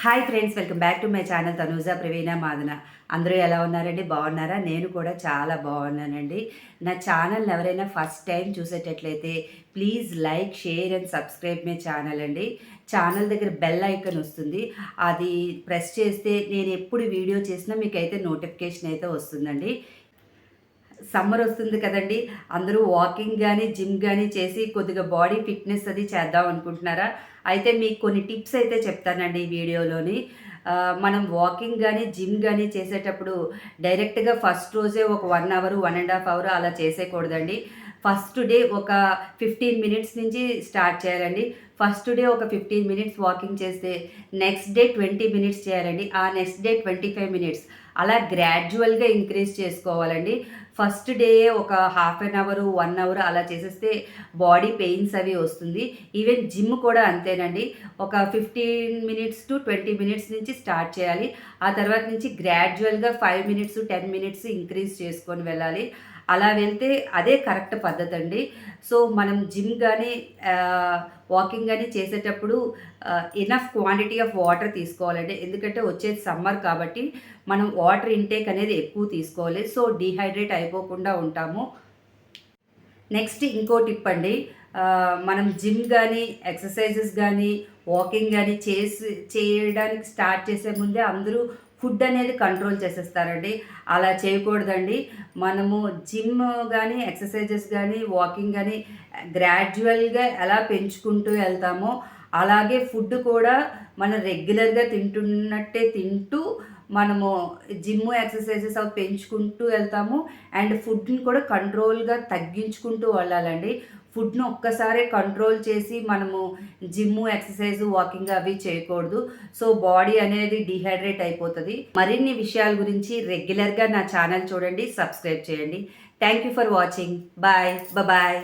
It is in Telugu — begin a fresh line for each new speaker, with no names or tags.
Hi friends, welcome back to my channel Tanuja Praveena Madana. అందరూ ఎలా ఉన్నారండి? బాగున్నారా? నేను కూడా చాలా బాగున్నానండి. నా ఛానల్ ఎవరైనా ఫస్ట్ టైం చూసేటట్లయితే please like, share and subscribe my channel అండి. ఛానల్ దగ్గర బెల్ ఐకాన్ వస్తుంది, అది ప్రెస్ చేస్తే నేను ఎప్పుడు వీడియో చేసినా మీకైతే నోటిఫికేషన్ అయితే వస్తుందండి. సమ్మర్ వస్తుంది కదండి, అందరూ వాకింగ్ కానీ జిమ్ కానీ చేసి కొద్దిగా బాడీ ఫిట్నెస్ అది చేద్దాం అనుకుంటున్నారా? అయితే మీకు కొన్ని టిప్స్ అయితే చెప్తానండి ఈ వీడియోలోని. మనం వాకింగ్ కానీ జిమ్ కానీ చేసేటప్పుడు డైరెక్ట్గా ఫస్ట్ రోజే ఒక 1 అవర్ 1.5 అవర్ అలా చేసేయకూడదండి. ఫస్ట్ డే ఒక 15 మినిట్స్ నుంచి స్టార్ట్ చేయాలండి. ఫస్ట్ డే ఒక 15 మినిట్స్ వాకింగ్ చేస్తే నెక్స్ట్ డే 20 మినిట్స్ చేయాలండి. ఆ నెక్స్ట్ డే 25 మినిట్స్, అలా గ్రాడ్యువల్గా ఇంక్రీజ్ చేసుకోవాలండి. ఫస్ట్ డే ఒక హాఫ్ అన్ అవర్ 1 అవర్ అలా చేసేస్తే బాడీ పెయిన్స్ అవి వస్తుంది. ఈవెన్ జిమ్ కూడా అంతేనండి. ఒక 15 మినిట్స్ టు 20 మినిట్స్ నుంచి స్టార్ట్ చేయాలి. ఆ తర్వాత నుంచి గ్రాడ్యువల్గా 5 మినిట్స్ 10 మినిట్స్ ఇంక్రీజ్ చేసుకొని వెళ్ళాలి. అలా వెళ్తే అదే కరెక్ట్ పద్ధతి అండి. సో మనం జిమ్ కానీ వాకింగ్ కానీ చేసేటప్పుడు ఇనఫ్ క్వాంటిటీ ఆఫ్ వాటర్ తీసుకోవాలండి. ఎందుకంటే వచ్చేది సమ్మర్ కాబట్టి మనం వాటర్ ఇంటేక్ అనేది ఎక్కువ తీసుకోవాలి. సో డీహైడ్రేట్ అయిపోకుండా ఉంటాము. నెక్స్ట్ ఇంకో టిప్ అండి, మనం జిమ్ కానీ ఎక్సర్సైజెస్ కానీ వాకింగ్ కానీ చేయడానికి స్టార్ట్ చేసే ముందే అందరూ ఫుడ్ అనేది కంట్రోల్ చేసేస్తారండి. అలా చేయకూడదండి. మనము జిమ్ కానీ ఎక్సర్సైజెస్ కానీ వాకింగ్ కానీ గ్రాడ్యువల్గా ఎలా పెంచుకుంటూ వెళ్తామో అలాగే ఫుడ్ కూడా మనం రెగ్యులర్గా తింటున్నట్టే తింటూ మనము జిమ్ ఎక్సర్సైజెస్ అవి పెంచుకుంటూ వెళ్తాము. అండ్ ఫుడ్ని కూడా కంట్రోల్గా తగ్గించుకుంటూ వెళ్ళాలండి. ఫుడ్ను ఒక్కసారే కంట్రోల్ చేసి మనము జిమ్ ఎక్సర్సైజ్ వాకింగ్ అవి చేయకూడదు. సో బాడీ అనేది డిహైడ్రేట్ అయిపోతుంది. మరిన్ని విషయాల గురించి రెగ్యులర్గా నా ఛానల్ చూడండి, సబ్స్క్రైబ్ చేయండి. Thank you for watching. Bye bye.